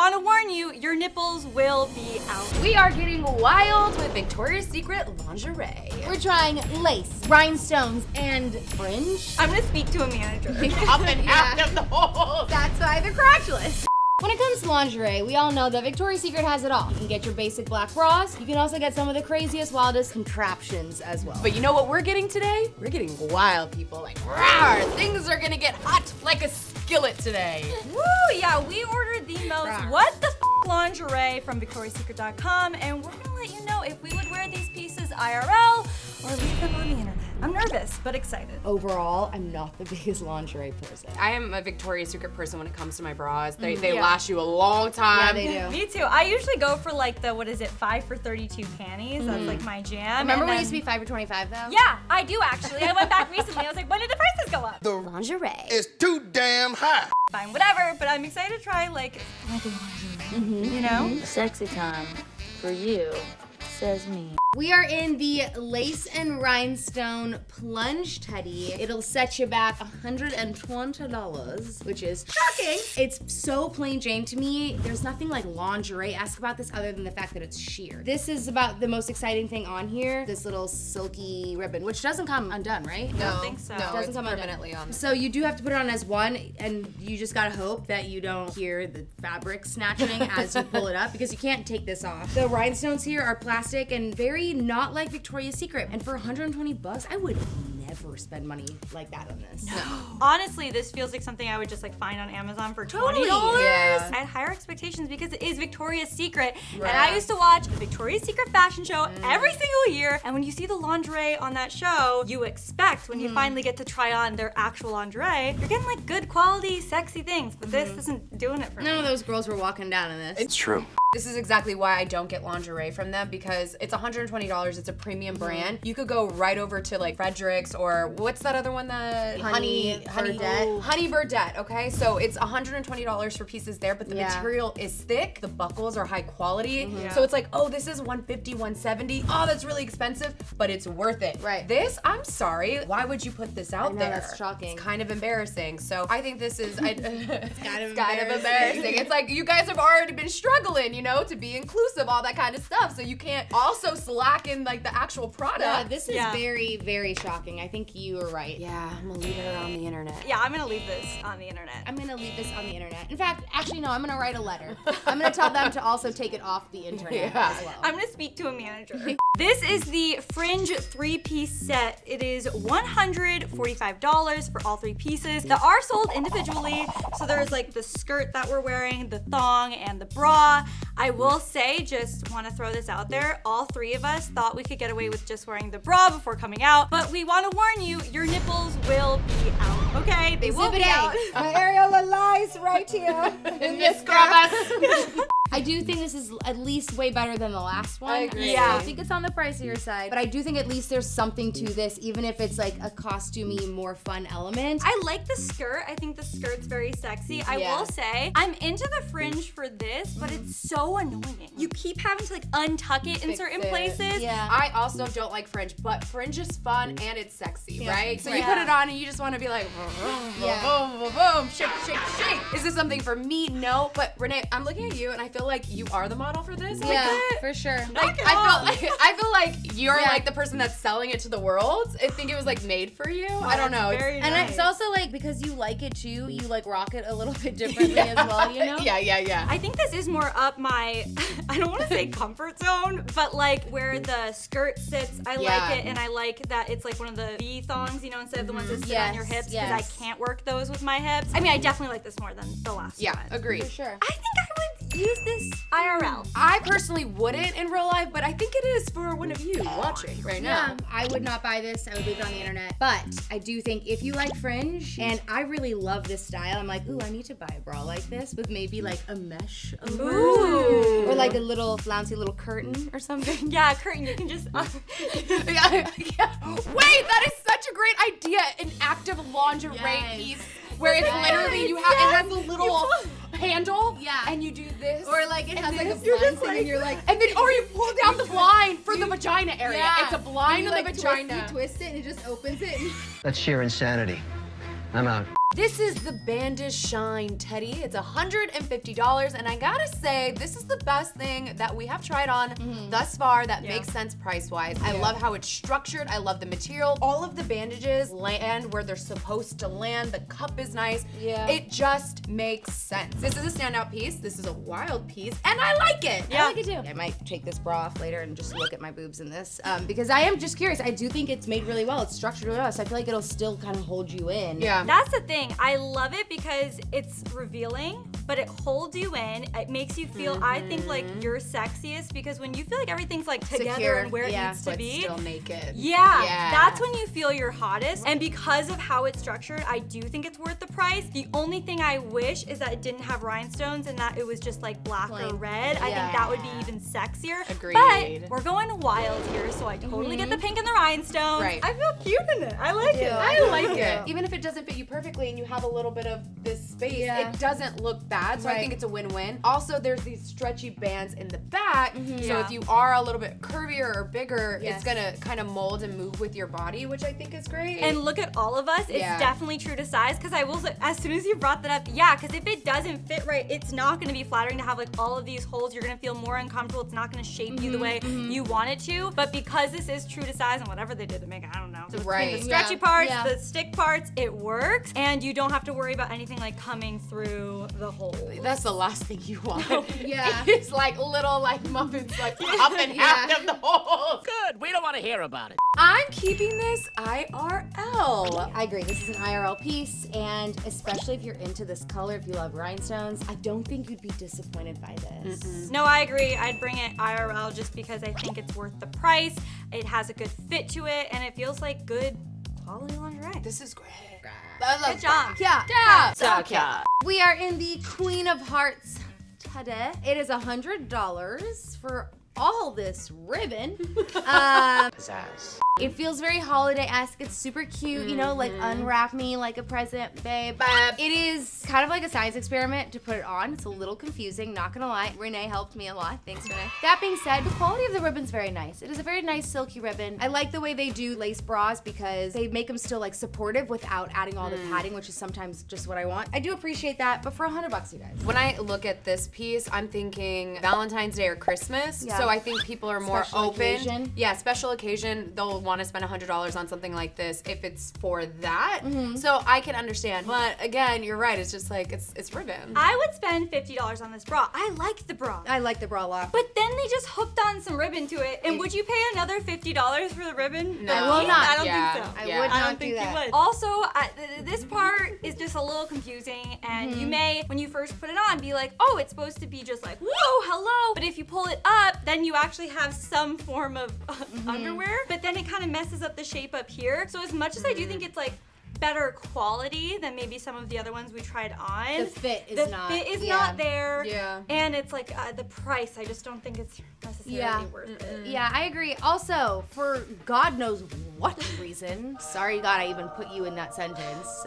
want to warn you, your nipples will be out. We are getting wild with Victoria's Secret lingerie. We're trying lace, rhinestones, and fringe. I'm gonna speak to a manager. Up and half of the holes. That's why they're crotchless. When it comes to lingerie, we all know that Victoria's Secret has it all. You can get your basic black bras. You can also get some of the craziest, wildest contraptions as well. But you know what we're getting today? We're getting wild, people. Like, rawr, things are gonna get hot like a skillet today. Woo, yeah, we ordered the most what the lingerie from victoriassecret.com, and we're gonna let you know if we would wear these pieces IRL or leave them on the internet. I'm nervous, but excited. Overall, I'm not the biggest lingerie person. I am a Victoria's Secret person when it comes to my bras. They last you a long time. Yeah, they do. Me too. I usually go for like the, 5 for 32 panties. That's like my jam. Remember when it used to be 5 for 25 though? Yeah, I do actually. I went back recently. I was like, when did the prices go up? The Lingerie. is too damn high. Fine, whatever, but I'm excited to try like lingerie, you know? Sexy time for you, says me. We are in the lace and rhinestone plunge teddy. It'll set you back $120, which is shocking. It's so plain Jane to me. There's nothing like lingerie-esque about this other than the fact that it's sheer. This is about the most exciting thing on here, this little silky ribbon, which doesn't come undone, right? No, I don't think so. No, Doesn't it's come undone. permanently on. So you do have to put it on as one, and you just gotta hope that you don't hear the fabric snatching as you pull it up, because you can't take this off. The rhinestones here are plastic and very not like Victoria's Secret. And for $120, I would never spend money like that on this. No. Honestly, this feels like something I would just like find on Amazon for $20. Totally. Yeah. I had higher expectations because it is Victoria's Secret. Right. And I used to watch the Victoria's Secret fashion show every single year. And when you see the lingerie on that show, you expect when you finally get to try on their actual lingerie, you're getting like good quality, sexy things. But this isn't doing it for me. None of those girls were walking down in this. It's true. This is exactly why I don't get lingerie from them, because it's $120. It's a premium brand. You could go right over to like Frederick's or what's that other one? The Honey Verdette. Honey Verdette. Okay, so it's $120 for pieces there, but the material is thick. The buckles are high quality, so it's like, oh, this is $150, $170. Oh, that's really expensive, but it's worth it. Right. This, I'm sorry. Why would you put this out I know, there? that's shocking. It's kind of embarrassing. So I think this is it's kind of embarrassing. It's like you guys have already been struggling, you know, to be inclusive, all that kind of stuff. So you can't also slacken like the actual product. Yeah, this is very, very shocking. I think you were right. Yeah, I'm gonna leave it on the internet. Yeah, I'm gonna leave this on the internet. I'm gonna leave this on the internet. In fact, actually no, I'm gonna write a letter. I'm gonna tell them to also take it off the internet as well. I'm gonna speak to a manager. This is the Fringe 3-piece set. It is $145 for all 3 pieces. They are sold individually. So there's like the skirt that we're wearing, the thong, and the bra. I will say, just wanna throw this out there, all 3 of us thought we could get away with just wearing the bra before coming out, but we wanna warn you, your nipples will be out, okay? They will be out. My areola lies right here in this crevice. I do think this is at least way better than the last one. I agree. Yeah. I think it's on the pricier side, but I do think at least there's something to this, even if it's like a costumey, more fun element. I like the skirt. I think the skirt's very sexy. I Yeah. will say, I'm into the fringe for this, but it's so annoying. You keep having to like untuck it in Fix certain it. places. Yeah. I also don't like fringe, but fringe is fun and it's sexy, right? So you Yeah. put it on and you just want to be like, boom, boom, boom, boom, shake, shake, shake. Is this something for me? No. But Renee, I'm looking at you and I feel like you are the model for this. Yeah, Like, for sure. Like, I feel like you're like the person that's selling it to the world. I think it was like made for you. I don't know. Very And nice. it's also like, because you like it too, you like rock it a little bit differently as well, you know? Yeah. I think this is more up my, I don't want to say comfort zone, but like where the skirt sits, I like it, and I like that it's like one of the V thongs, you know, instead of the ones that sit on your hips, because I can't work those with my hips. I mean, I definitely like this more than the last one. Agreed. For sure. I think I would use this IRL. I personally wouldn't in real life, but I think it is for one of you watching right now. Yeah, I would not buy this. I would leave it on the internet. But I do think if you like fringe, and I really love this style, I'm like, ooh, I need to buy a bra like this with maybe like a mesh over it. Ooh. Or like a little flouncy little curtain or something. Yeah, curtain, you can just, yeah. Wait, that is such a great idea. An active lingerie piece where it's literally it has a little handle. Yeah. And you do this. Or like it and has like a this. You're blind just thing and you're like, and then or you pull down the blind for the vagina area. Yeah. It's a blind you on like the vagina. twist it and it just opens it. That's sheer insanity. I'm out. This is the Bandage Shine Teddy. It's $150, and I gotta say, this is the best thing that we have tried on thus far that makes sense price-wise. I love how it's structured. I love the material. All of the bandages land where they're supposed to land. The cup is nice. Yeah. It just makes sense. This is a standout piece. This is a wild piece, and I like it. Yeah. I like it too. I might take this bra off later and just look at my boobs in this because I am just curious. I do think it's made really well. It's structured really well, so I feel like it'll still kind of hold you in. Yeah. That's the thing. I love it because it's revealing, but it holds you in. It makes you feel, I think, like you're sexiest because when you feel like everything's like together secure, and where it needs to but be. still naked. Yeah, that's when you feel your hottest. And because of how it's structured, I do think it's worth the price. The only thing I wish is that it didn't have rhinestones and that it was just like black or red. I think that would be even sexier. Agreed. But we're going wild here, so I totally get the pink and the rhinestones. Right. I feel cute in it. I like it. I like it. Even if it doesn't fit you perfectly and you have a little bit of this space, it doesn't look bad. So I think it's a win-win. Also, there's these stretchy bands in the back. So if you are a little bit curvier or bigger, it's gonna kind of mold and move with your body, which I think is great. And look at all of us. It's definitely true to size because I will say, as soon as you brought that up, because if it doesn't fit right, it's not gonna be flattering to have like all of these holes. You're gonna feel more uncomfortable. It's not gonna shape you the way you want it to. But because this is true to size and whatever they did to make it, I don't know. So between the stretchy parts, the stick parts, it works. And you don't have to worry about anything like coming through the holes. That's the last thing you want. Yeah. It's like little like muffins like popping out of the holes. Good, we don't want to hear about it. I'm keeping this IRL. I agree. This is an IRL piece, and especially if you're into this color, if you love rhinestones, I don't think you'd be disappointed by this. No, I agree. I'd bring it IRL just because I think it's worth the price. It has a good fit to it, and it feels like good quality lingerie. This is great. Good job. Yeah. Okay. We are in the Queen of Hearts today. It is $100 for all this ribbon. Pizzazz. It feels very holiday-esque. It's super cute, you know, like unwrap me like a present, babe. It is kind of like a science experiment to put it on. It's a little confusing, not gonna lie. Renee helped me a lot. Thanks, Renee. That being said, the quality of the ribbon's very nice. It is a very nice silky ribbon. I like the way they do lace bras because they make them still like supportive without adding all the padding, which is sometimes just what I want. I do appreciate that, but for $100, you guys. When I look at this piece, I'm thinking Valentine's Day or Christmas. Yeah. So I think people are more Special open. occasion. Yeah, special occasion. They'll want to spend $100 on something like this if it's for that. So I can understand. But again, you're right. It's just like it's ribbon. I would spend $50 on this bra. I like the bra. I like the bra a lot. But then they just hooked on some ribbon to it. And would you pay another $50 for the ribbon? No. I will not. I don't Yeah. think so. I would I not don't think do that. you would. Also, this part is just a little confusing, and you may, when you first put it on, be like, oh, it's supposed to be just like, whoa, hello. But if you pull it up, then you actually have some form of underwear. But then it kind of messes up the shape up here. So as much as I do think it's like better quality than maybe some of the other ones we tried on, The fit is not there. Yeah. And it's like the price, I just don't think it's necessarily worth it. Yeah, I agree. Also, for God knows what reason, sorry God I even put you in that sentence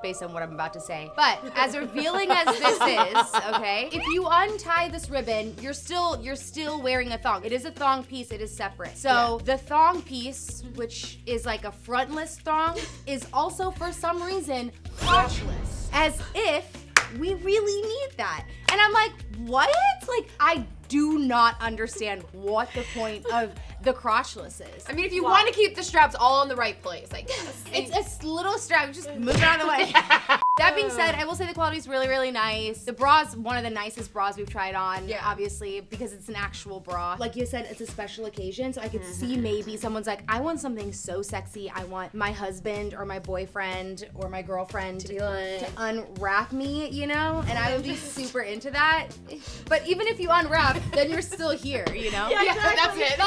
based on what I'm about to say, but as revealing as this is, okay, if you untie this ribbon, you're still wearing a thong. It is a thong piece, it is separate. So the thong piece, which is like a frontless thong, is also for some reason crotchless. As if we really need that. And I'm like, what? Like, I do not understand what the point of the crotchless is. I mean, if you want to keep the straps all in the right place, I guess. It's a little strap, just move it out of the way. That being said, I will say the quality is really, really nice. The bra is one of the nicest bras we've tried on, obviously, because it's an actual bra. Like you said, it's a special occasion, so I could see maybe someone's like, I want something so sexy. I want my husband or my boyfriend or my girlfriend to unwrap me, you know? And I would be super into that. But even if you unwrap, then you're still here, you know? Yeah, exactly. That's it.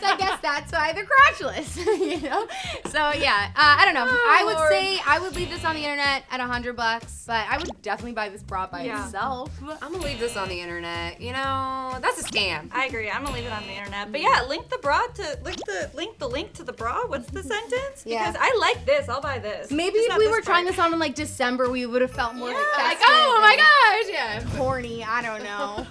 I guess that's why they're crotchless, you know? So yeah, I don't know. I would say I would leave this on the internet at $100, but I would definitely buy this bra by itself. I'm gonna leave this on the internet. You know, that's a scam. I agree. I'm gonna leave it on the internet. But yeah, link the link to the bra. What's the sentence? Yeah. Because I like this. I'll buy this. Maybe Just if not we this were trying part. this on in like December, we would have felt more like Like, festive oh my and gosh, yeah. horny. I don't know.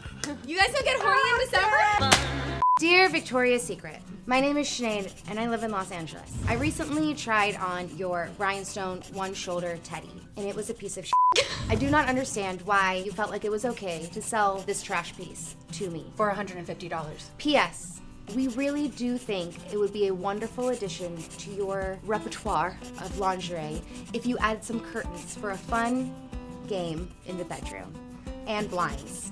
You guys don't get horny in December? Dear Victoria's Secret, my name is Sinead and I live in Los Angeles. I recently tried on your rhinestone one-shoulder teddy and it was a piece of shit. I do not understand why you felt like it was okay to sell this trash piece to me. For $150. P.S. We really do think it would be a wonderful addition to your repertoire of lingerie if you add some curtains for a fun game in the bedroom. And blinds.